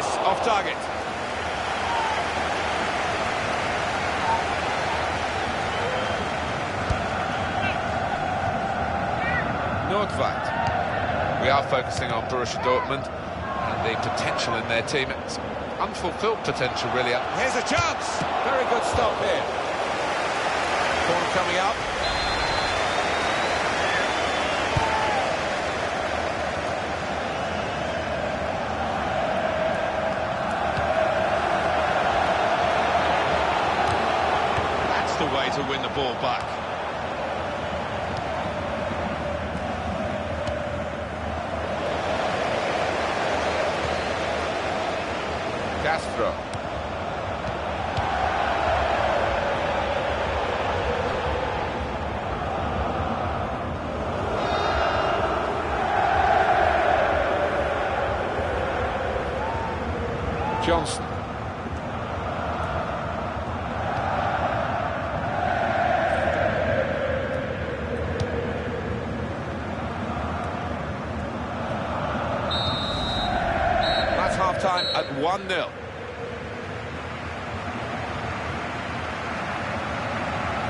this off target. Nordweit. We are focusing on Borussia Dortmund and the potential in their team. It's unfulfilled potential, really. Here's a chance. Very good stop here. Corner coming up. That's the way to win the ball back. Castro. Johnson. That's half-time at 1-0.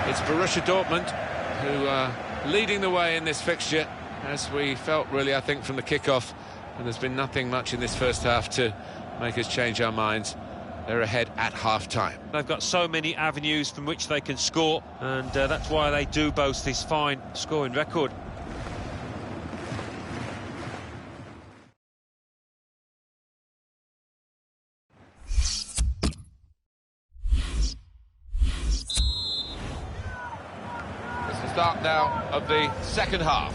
It's Borussia Dortmund who are leading the way in this fixture, as we felt, really, I think, from the kick-off. And there's been nothing much in this first half to make us change our minds. They're ahead at half-time. They've got so many avenues from which they can score, and that's why they do boast this fine scoring record. It's the start now of the second half.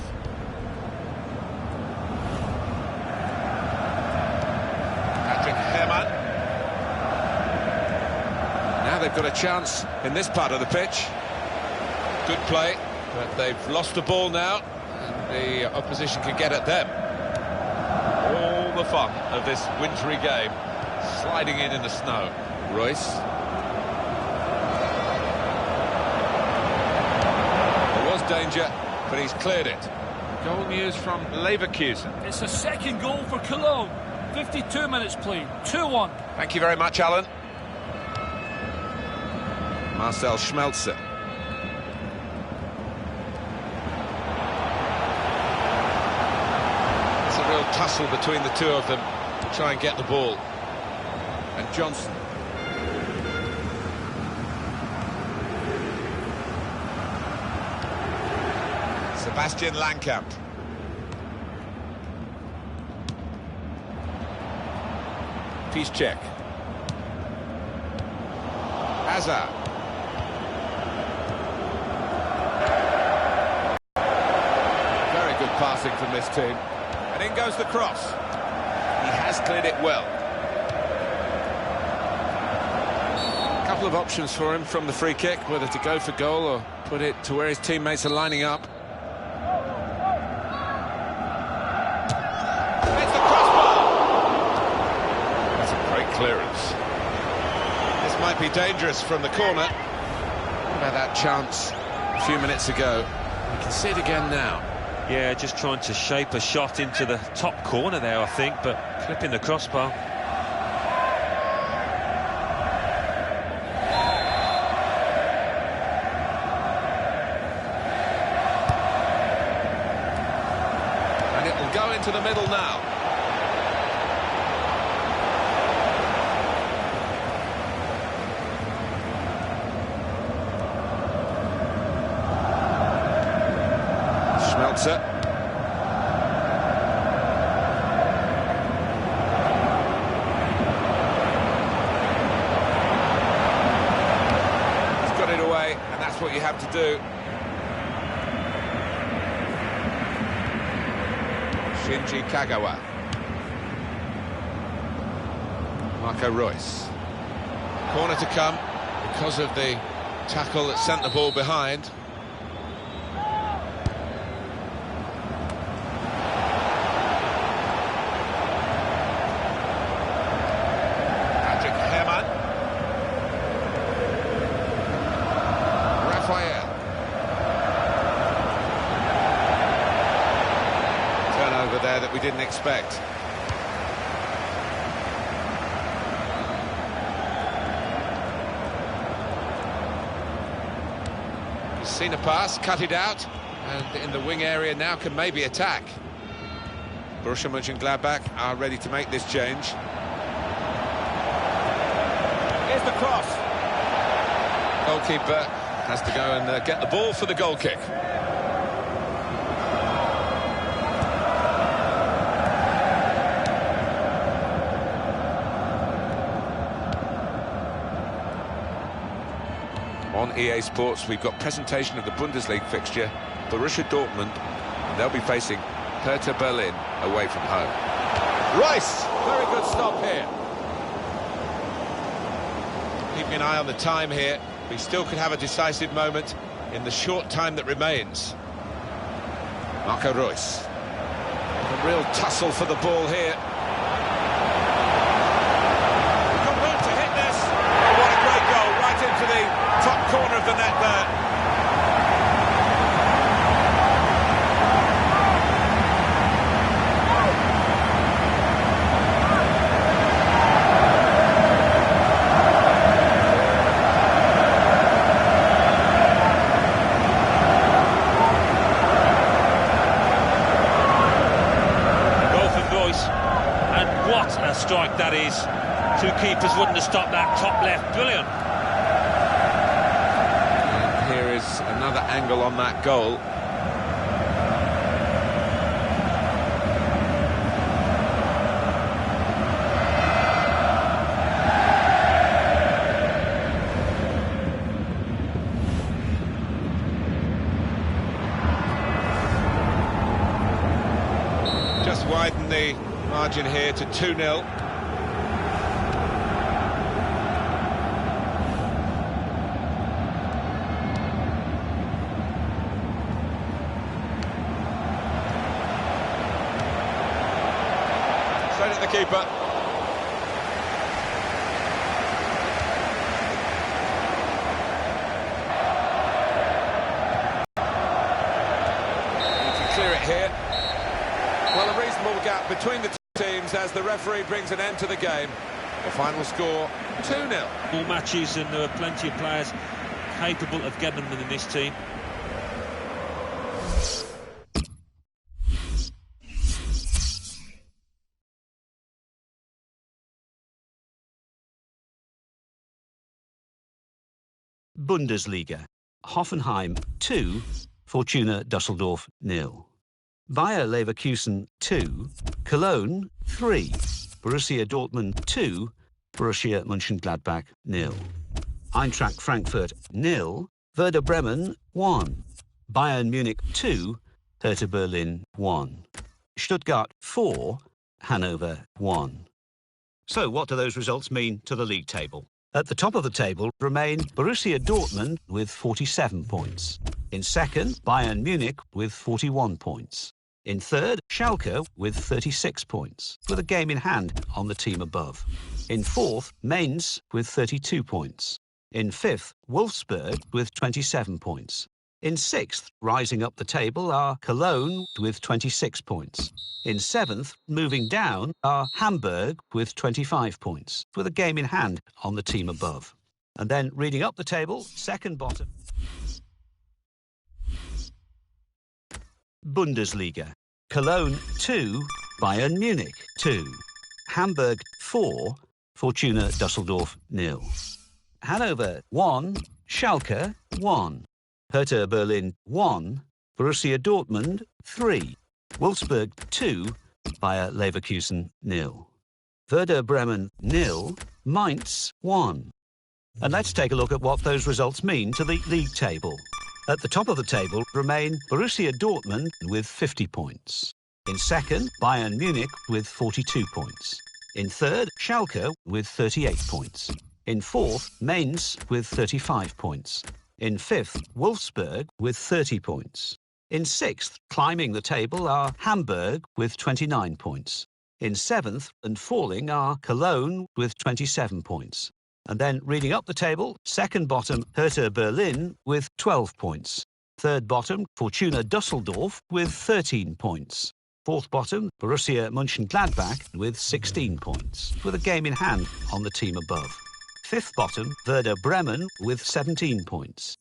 Now they've got a chance in this part of the pitch. Good play, but they've lost the ball now, and the opposition can get at them. All the fun of this wintry game, sliding in the snow. Royce. There was danger, but he's cleared it. Goal news from Leverkusen. It's a second goal for Cologne. 52 minutes played, 2-1. Thank you very much, Alan. Marcel Schmelzer. It's a real tussle between the two of them to try and get the ball. And Johnson. Sebastian Langkamp. Piszczek. Hazard. Very good passing from this team. And in goes the cross. He has cleared it well. A couple of options for him from the free kick, whether to go for goal or put it to where his teammates are lining up. Clearance. This might be dangerous from the corner. What about that chance a few minutes ago? We can see it again now. Yeah, just trying to shape a shot into the top corner there, I think, but clipping the crossbar. And it will go into the middle now. Schmelzer. He's got it away, and that's what you have to do. Shinji Kagawa. Marco Reus. Corner to come because of the tackle that sent the ball behind. Turnover there that we didn't expect. seen a pass, cut it out, and in the wing area now can maybe attack. Borussia Mönchengladbach are ready to make this change. Here's the cross. Goalkeeper has to go and get the ball for the goal kick. On EA Sports, we've got presentation of the Bundesliga fixture, Borussia Dortmund, and they'll be facing Hertha Berlin away from home. Rice, very good stop here. Keeping an eye on the time here, we still could have a decisive moment in the short time that remains. Marco Reus. A real tussle for the ball here. We've got room to hit this. Oh, what a great goal, right into the top corner of the net there. And what a strike that is. Two keepers wouldn't have stopped that top left. Brilliant. And here is another angle on that goal. Just widen the margin here to 2-0. Straight at the keeper. Need to clear it here. Well, a reasonable gap between the teams as the referee brings an end to the game. The final score 2-0. All matches, and there are plenty of players capable of getting them in this team. Bundesliga. Hoffenheim 2, Fortuna Düsseldorf 0. Bayer Leverkusen 2, Cologne 3, Borussia Dortmund 2, Borussia Mönchengladbach 0. Eintracht Frankfurt 0, Werder Bremen 1, Bayern Munich 2, Hertha Berlin 1, Stuttgart 4, Hanover 1. So what do those results mean to the league table? At the top of the table remain Borussia Dortmund with 47 points. In second, Bayern Munich with 41 points. In third, Schalke with 36 points, with a game in hand on the team above. In fourth, Mainz with 32 points. In fifth, Wolfsburg with 27 points. In sixth, rising up the table, are Cologne with 26 points. In seventh, moving down, are Hamburg with 25 points, with a game in hand on the team above. And then reading up the table, second bottom. Bundesliga. Cologne 2, Bayern Munich 2. Hamburg 4, Fortuna Düsseldorf 0. Hanover 1, Schalke 1. Hertha Berlin 1, Borussia Dortmund 3. Wolfsburg 2, Bayer Leverkusen 0. Werder Bremen 0, Mainz 1. And let's take a look at what those results mean to the league table. At the top of the table remain Borussia Dortmund with 50 points. In second, Bayern Munich with 42 points. In third, Schalke with 38 points. In fourth, Mainz with 35 points. In fifth, Wolfsburg with 30 points. In sixth, climbing the table, are Hamburg with 29 points. In seventh and falling are Cologne with 27 points. And then reading up the table, second bottom, Hertha Berlin with 12 points. Third bottom, Fortuna Düsseldorf with 13 points. Fourth bottom, Borussia Mönchengladbach with 16 points, with a game in hand on the team above. Fifth bottom, Werder Bremen with 17 points.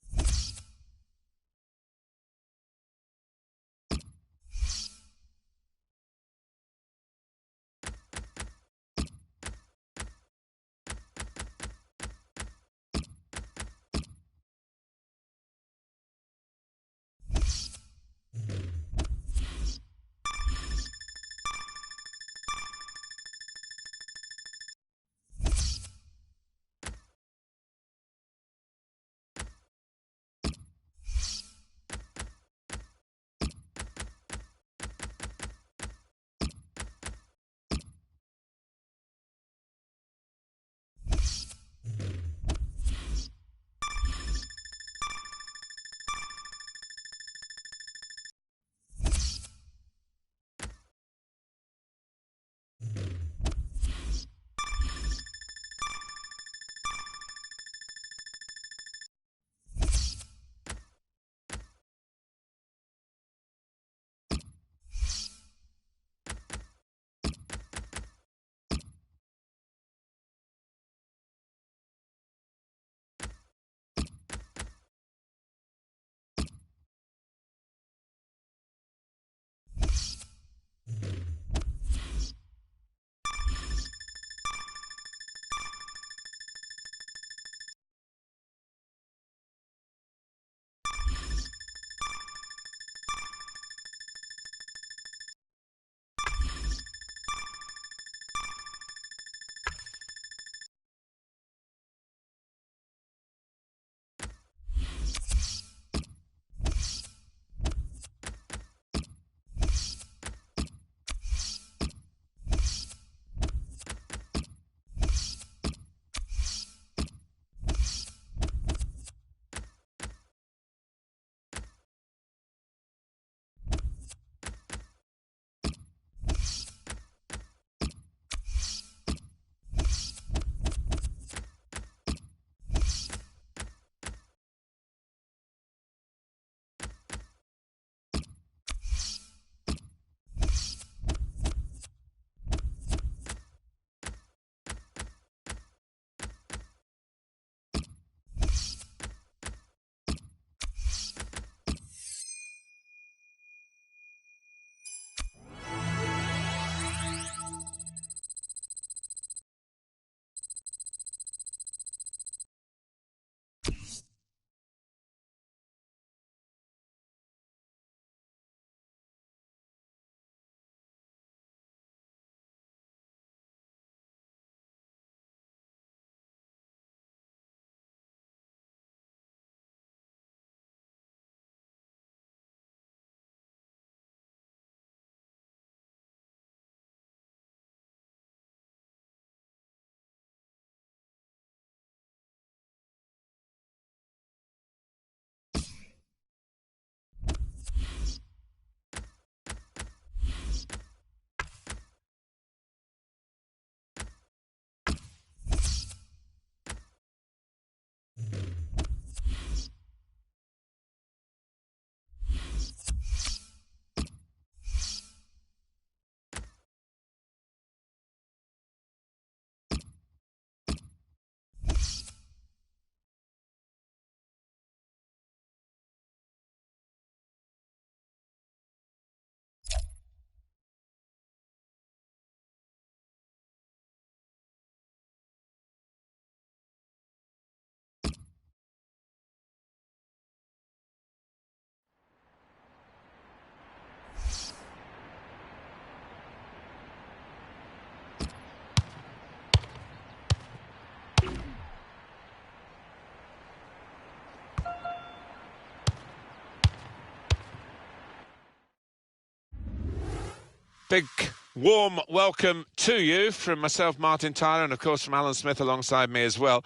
Big warm welcome to you from myself, Martin Tyler, and of course from Alan Smith alongside me as well.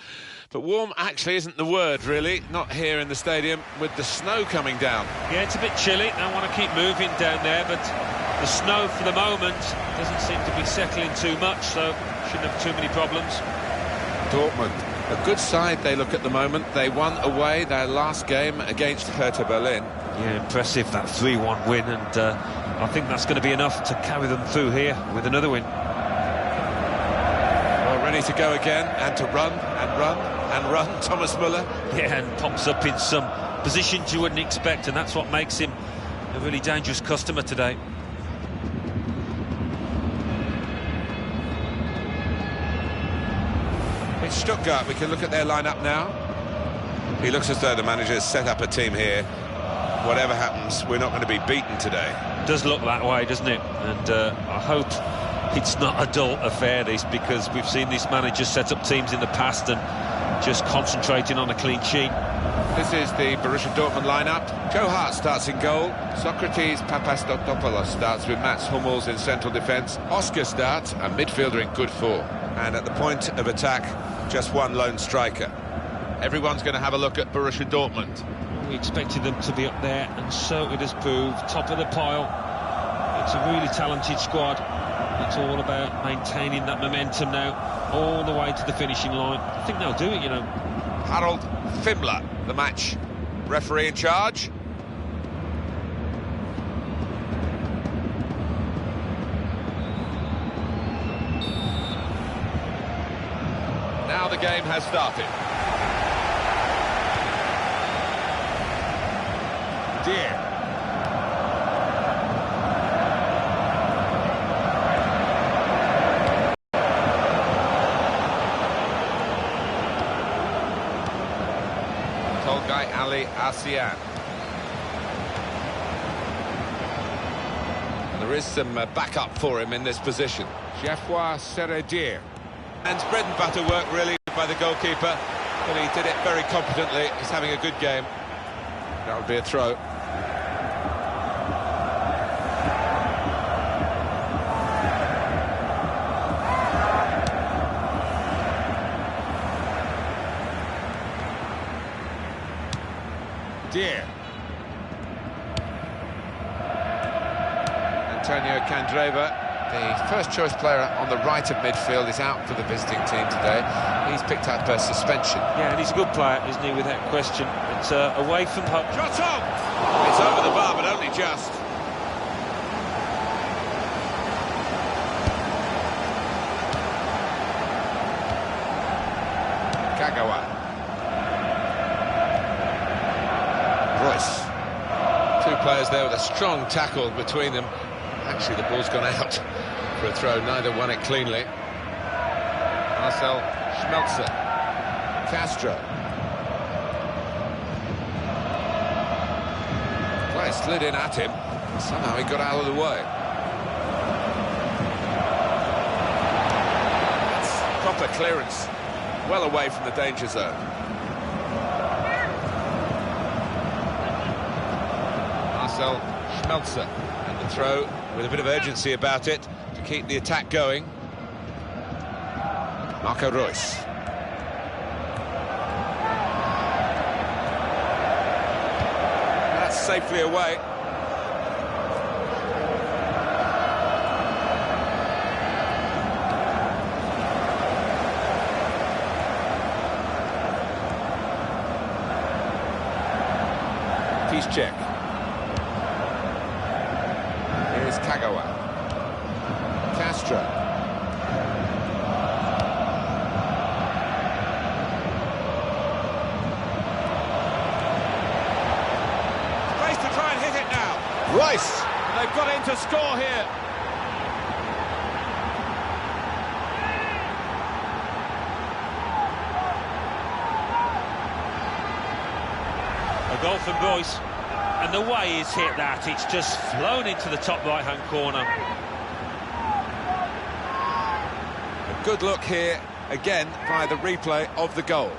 But warm actually isn't the word, really, not here in the stadium with the snow coming down. Yeah, it's a bit chilly. I want to keep moving down there, but the snow for the moment doesn't seem to be settling too much, so shouldn't have too many problems. Dortmund, a good side they look at the moment. They won away their last game against Hertha Berlin. Yeah, impressive, that 3-1 win, and I think that's going to be enough to carry them through here with another win. Well, ready to go again, and to run, and run, and run, Thomas Müller. Yeah, and pops up in some positions you wouldn't expect, and that's what makes him a really dangerous customer today. It's Stuttgart. We can look at their lineup now. He looks as though the manager has set up a team here. Whatever happens, we're not going to be beaten today. Does look that way, doesn't it? And I hope it's not a dull affair, this, because we've seen this manager set up teams in the past and just concentrating on a clean sheet. This is the Borussia Dortmund lineup. Joe Hart starts in goal. Socrates Papastotopoulos starts with Mats Hummels in central defence. Oscar starts, a midfielder in good form. And at the point of attack, just one lone striker. Everyone's going to have a look at Borussia Dortmund. We expected them to be up there, and so it has proved. Top of the pile. It's a really talented squad. It's all about maintaining that momentum now, all the way to the finishing line. I think they'll do it, you know. Harold Fimmler, the match referee in charge. Now the game has started. Dear. Tolgay Ali Asian. And there is some backup for him in this position. Geoffroy Seredier. And bread and butter work really by the goalkeeper, but he did it very competently. He's having a good game. That would be a throw. Dear. Antonio Candreva, the first choice player on the right of midfield, is out for the visiting team today. He's picked up a suspension. Yeah, and he's a good player, isn't he, without question. It's away from home. Shot on! It's over the bar, but only just. Kagawa. Royce. Two players there with a strong tackle between them. Actually, the ball's gone out for a throw. Neither won it cleanly. Marcel Schmelzer. Castro. Player slid in at him. Somehow he got out of the way. That's proper clearance. Well away from the danger zone. Marcel Schmelzer. And the throw with a bit of urgency about it to keep the attack going. Marco Reus. That's safely away. Piszczek. Here's Kagawa. Castro. Space to try and hit it now. Rice. And they've got in to score here. A goal from Royce, and the way he's hit that, it's just flown into the top right-hand corner. A good look here, again, by the replay of the goal.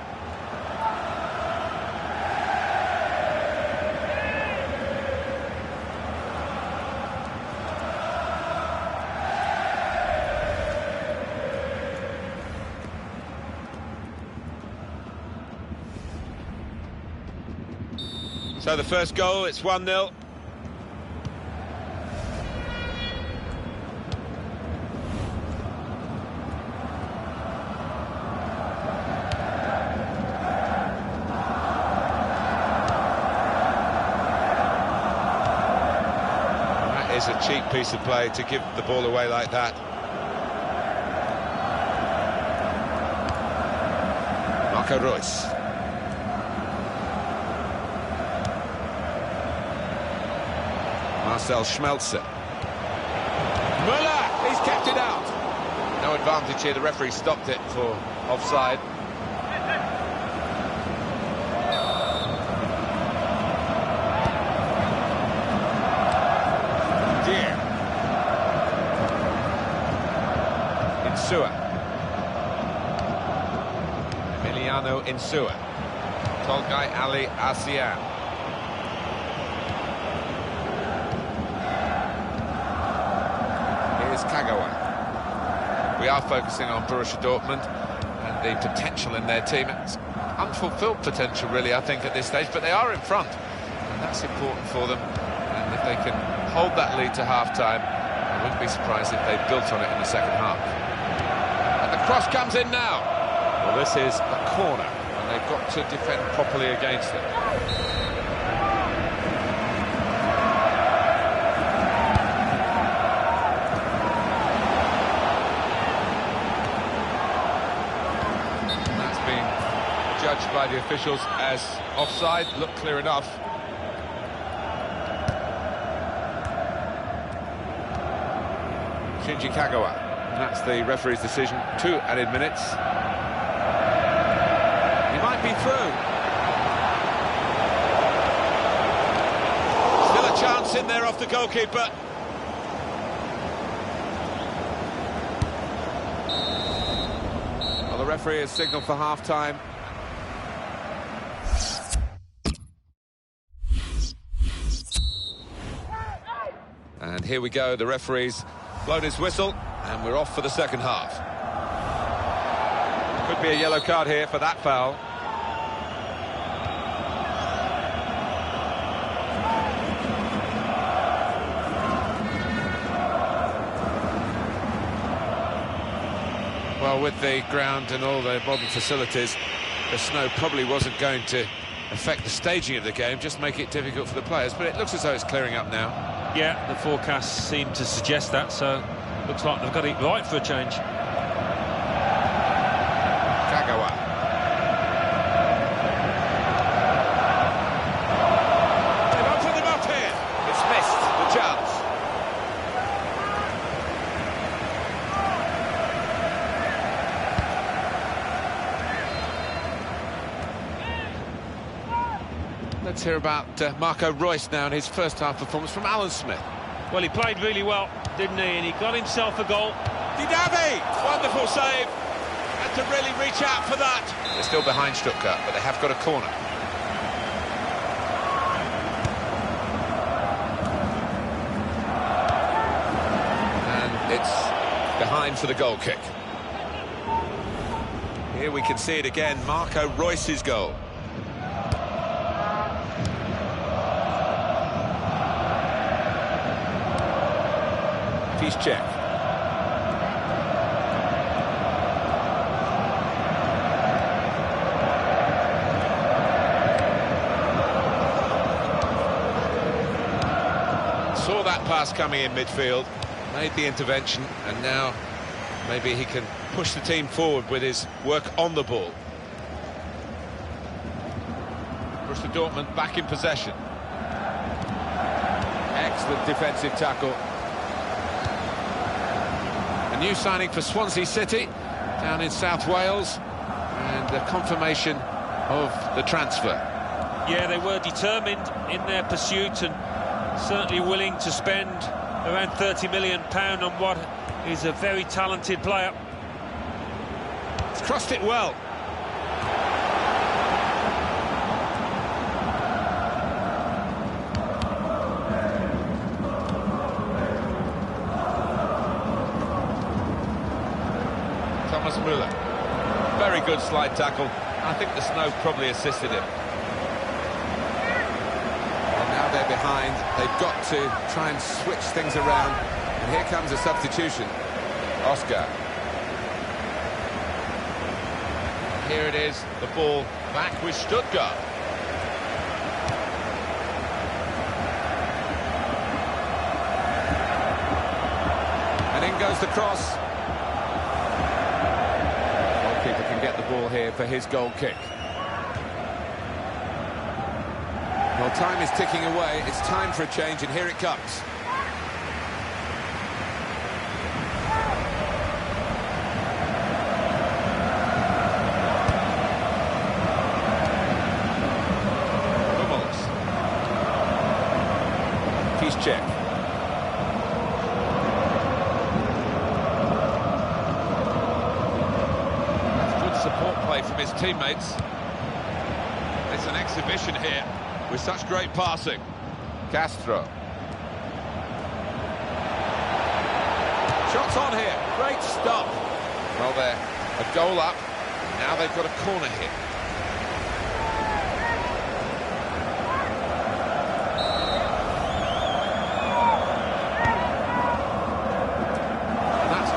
So the first goal, it's 1-0. That is a cheap piece of play to give the ball away like that. Marco Reus. Marcel Schmelzer. Müller, he's kept it out. No advantage here, the referee stopped it for offside. Dear. Insua. Emiliano Insua. Tolgai Ali Asian. Kagawa. We are focusing on Borussia Dortmund and the potential in their team. It's unfulfilled potential, really, I think, at this stage, but they are in front, and that's important for them. And if they can hold that lead to half-time, I wouldn't be surprised if they built on it in the second half. And the cross comes in now. Well, this is a corner, and they've got to defend properly against it. Judged by the officials as offside, looked clear enough. Shinji Kagawa, and that's the referee's decision. 2 added minutes. He might be through. Still a chance in there off the goalkeeper. Well, the referee has signalled for half-time. And here we go, the referee's blown his whistle, and we're off for the second half. Could be a yellow card here for that foul. Well, with the ground and all the modern facilities, the snow probably wasn't going to affect the staging of the game, just make it difficult for the players, but it looks as though it's clearing up now. Yeah, the forecasts seem to suggest that, so looks like they've got it right for a change. Kagawa. They've opened them up here. It's missed the chance. Let's hear about Marco Reus now and his first half performance from Alan Smith. Well, he played really well, didn't he? And he got himself a goal. Didavi! Wonderful save. Had to really reach out for that. They're still behind Stuttgart, but they have got a corner. And it's behind for the goal kick. Here we can see it again, Marco Reus's goal. Check. Saw that pass coming in midfield, made the intervention, and now maybe he can push the team forward with his work on the ball. Borussia Dortmund back in possession. Excellent defensive tackle. New signing for Swansea City down in South Wales, and a confirmation of the transfer. Yeah, they were determined in their pursuit and certainly willing to spend around £30 million on what is a very talented player. He's crossed it well. Müller. Very good slide tackle. I think the snow probably assisted him. behind. They've got to try and switch things around. And here comes a substitution. Oscar. Here it is, the ball back with Stuttgart. And in goes the cross. Goalkeeper can get the ball here for his goal kick. Well, time is ticking away. It's time for a change, and here it comes. Check. That's good support play from his teammates. It's an exhibition here with such great passing. Castro. Shots on here. Great stop. Well, they're a goal up. Now they've got a corner hit.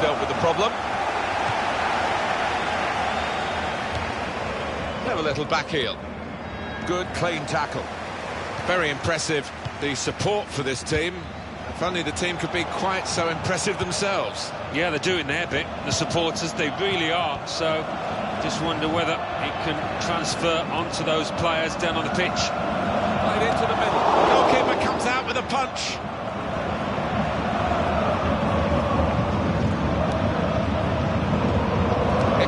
Dealt with the problem. Have a little back heel. Good, clean tackle. Very impressive, the support for this team. If only the team could be quite so impressive themselves. Yeah, they're doing their bit, the supporters, they really are. So, just wonder whether it can transfer onto those players down on the pitch. Played into the middle. The goalkeeper comes out with a punch.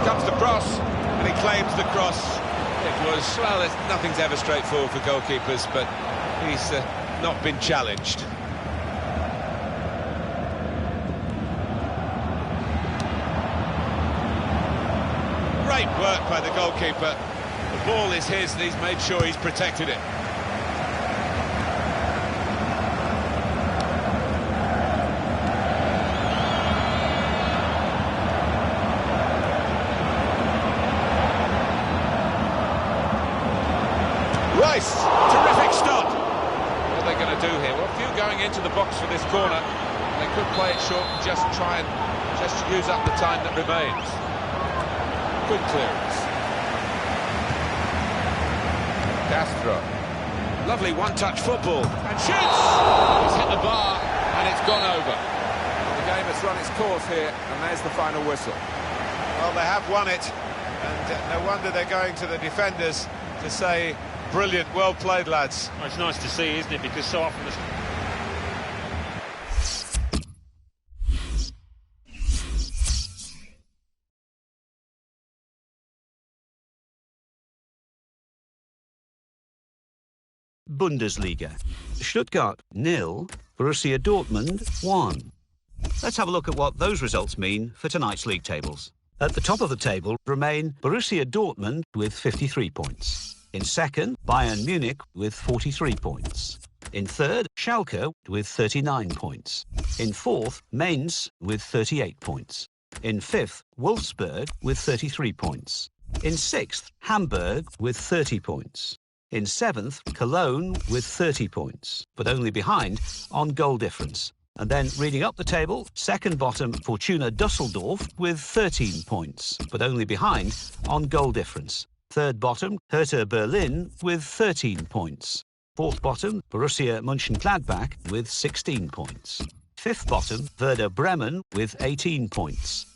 Comes the cross, and he claims the cross. It was, well, nothing's ever straightforward for goalkeepers, but he's not been challenged. Great work by the goalkeeper. The ball is his, and he's made sure he's protected it. Rice, terrific stop. What are they going to do here? Well, a few going into the box for this corner. They could play it short and just try and use up the time that remains. Good clearance. Castro. Lovely one-touch football. And shoots! He's hit the bar and it's gone over. The game has run its course here, and there's the final whistle. Well, they have won it, and no wonder they're going to the defenders to say, brilliant, well played, lads. Well, it's nice to see, isn't it? Because so often Bundesliga. Stuttgart 0, Borussia Dortmund 1. Let's have a look at what those results mean for tonight's league tables. At the top of the table remain Borussia Dortmund with 53 points. In second, Bayern Munich with 43 points. In third, Schalke with 39 points. In fourth, Mainz with 38 points. In fifth, Wolfsburg with 33 points. In sixth, Hamburg with 30 points. In seventh, Cologne with 30 points, but only behind on goal difference. And then reading up the table, second bottom, Fortuna Düsseldorf with 13 points, but only behind on goal difference. Third bottom, Hertha Berlin with 13 points. Fourth bottom, Borussia Mönchengladbach with 16 points. Fifth bottom, Werder Bremen with 18 points.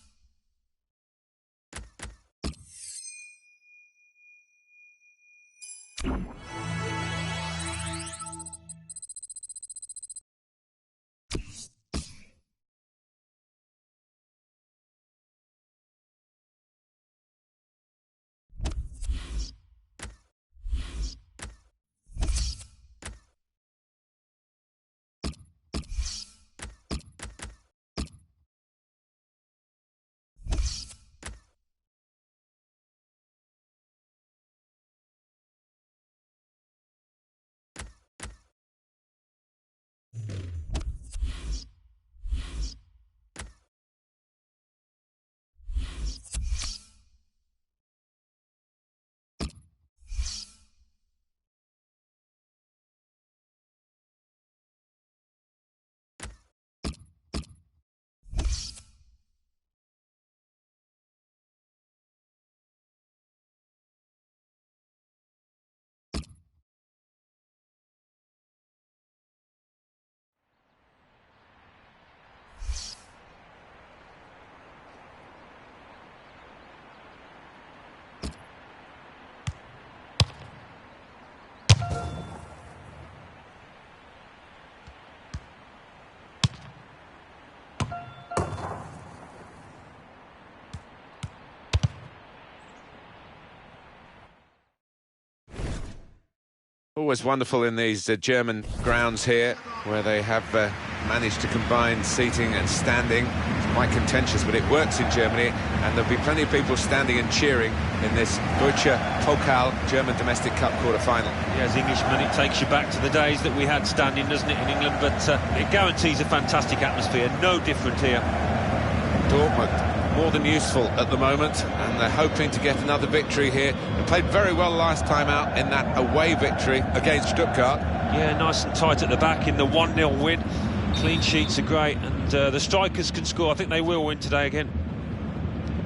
Always wonderful in these German grounds here, where they have managed to combine seating and standing. It's quite contentious, but it works in Germany, and there'll be plenty of people standing and cheering in this Deutsche Pokal, German Domestic Cup quarter-final. Yeah, as Englishmen, it takes you back to the days that we had standing, doesn't it, in England? But it guarantees a fantastic atmosphere, no different here. Dortmund more than useful at the moment, and they're hoping to get another victory here. They played very well last time out in that away victory against Stuttgart. Yeah, nice and tight at the back in the 1-0 win. Clean sheets are great, and the strikers can score. I think they will win today again.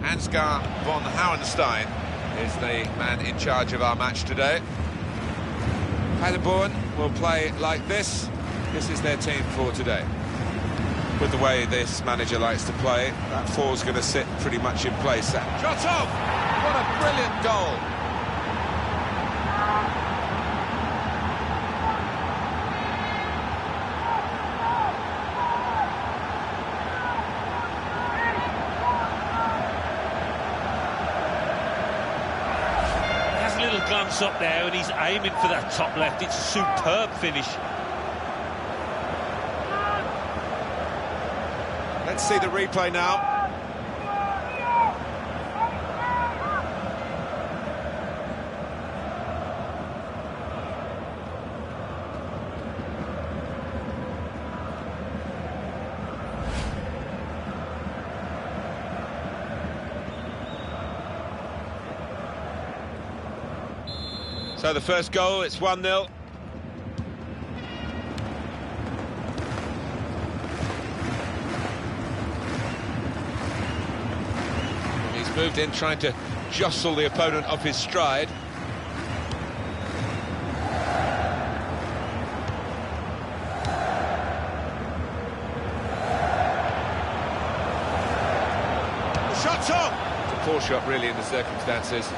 Ansgar von Hauenstein is the man in charge of our match today. Paderborn will play like this. This is their team for today. With the way this manager likes to play, that four's going to sit pretty much in place. Shot off! What a brilliant goal! He has a little glance up there, and he's aiming for that top left. It's a superb finish. Let's see the replay now. So the first goal, it's 1-0. Moved in, trying to jostle the opponent off his stride. The shot's on! It's a poor shot, really, in the circumstances.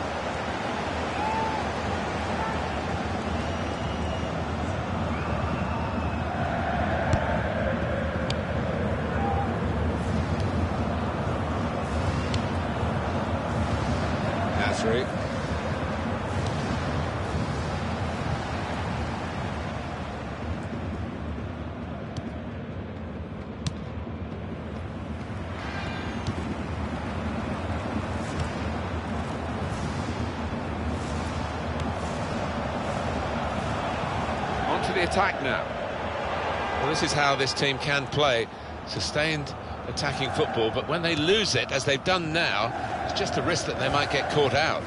On to the attack now. Well, this is how this team can play. Sustained attacking football, but when they lose it, as they've done now, it's just a risk that they might get caught out.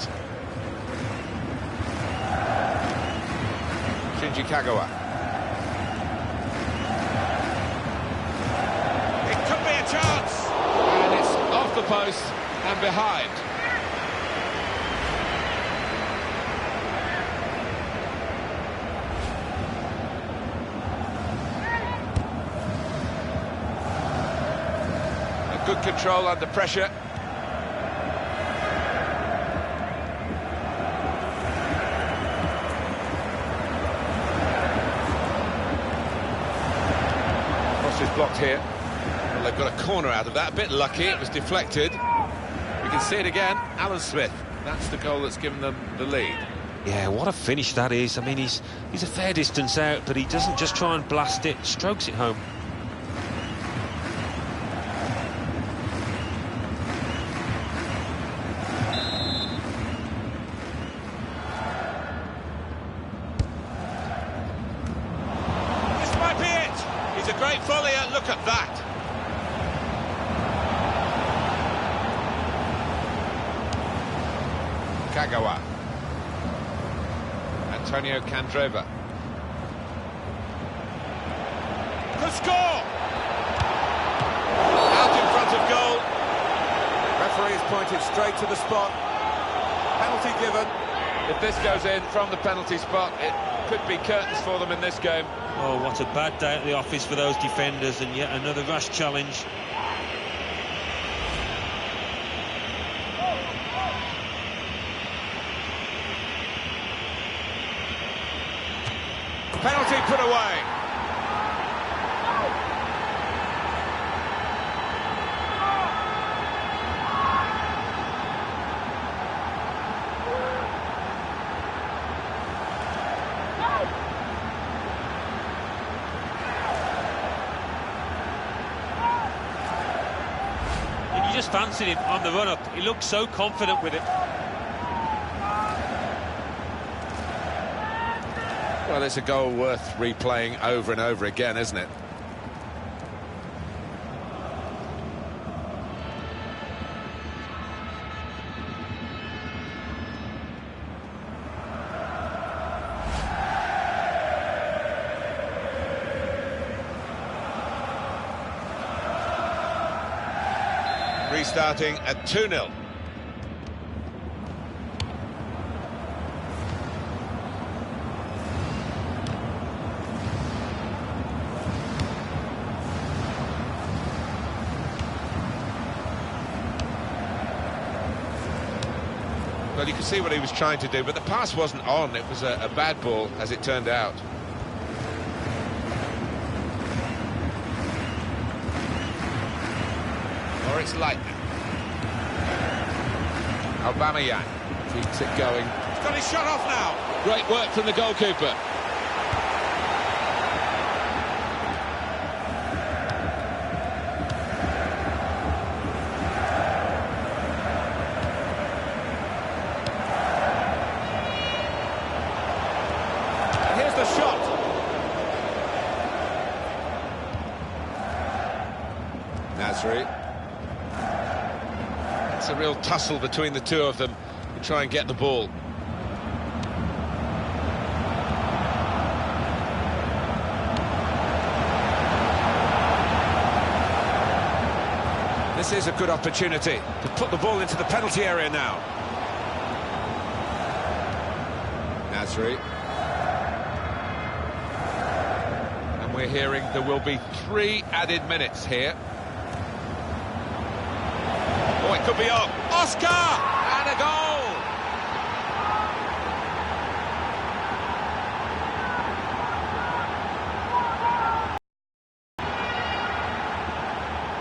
Shinji Kagawa. It could be a chance! And it's off the post and behind. Good control under pressure. Cross is blocked here. Well, they've got a corner out of that. A bit lucky, it was deflected. We can see it again. Alan Smith. That's the goal that's given them the lead. Yeah, what a finish that is. I mean, he's a fair distance out, but he doesn't just try and blast it, strokes it home. A great volleyer, look at that. Kagawa. Antonio Candreva. The score! Out in front of goal. Referee's pointed straight to the spot. Penalty given. If this goes in from the penalty spot, it could be curtains for them in this game. Oh, what a bad day at the office for those defenders, and yet another rash challenge. Penalty put away. just fancied him on the run-up. He looked so confident with it. Well, it's a goal worth replaying over and over again, isn't it? Restarting at 2-0. Well, you can see what he was trying to do, but the pass wasn't on. It was a bad ball, as it turned out. Or it's like Aubameyang keeps it going. He's got his shot off now. Great work from the goalkeeper. And here's the shot. Nasri. It's a real tussle between the two of them to try and get the ball. This is a good opportunity to put the ball into the penalty area now. Nasri. And we're hearing there will be 3 added minutes here. Oh, it could be on. Oscar!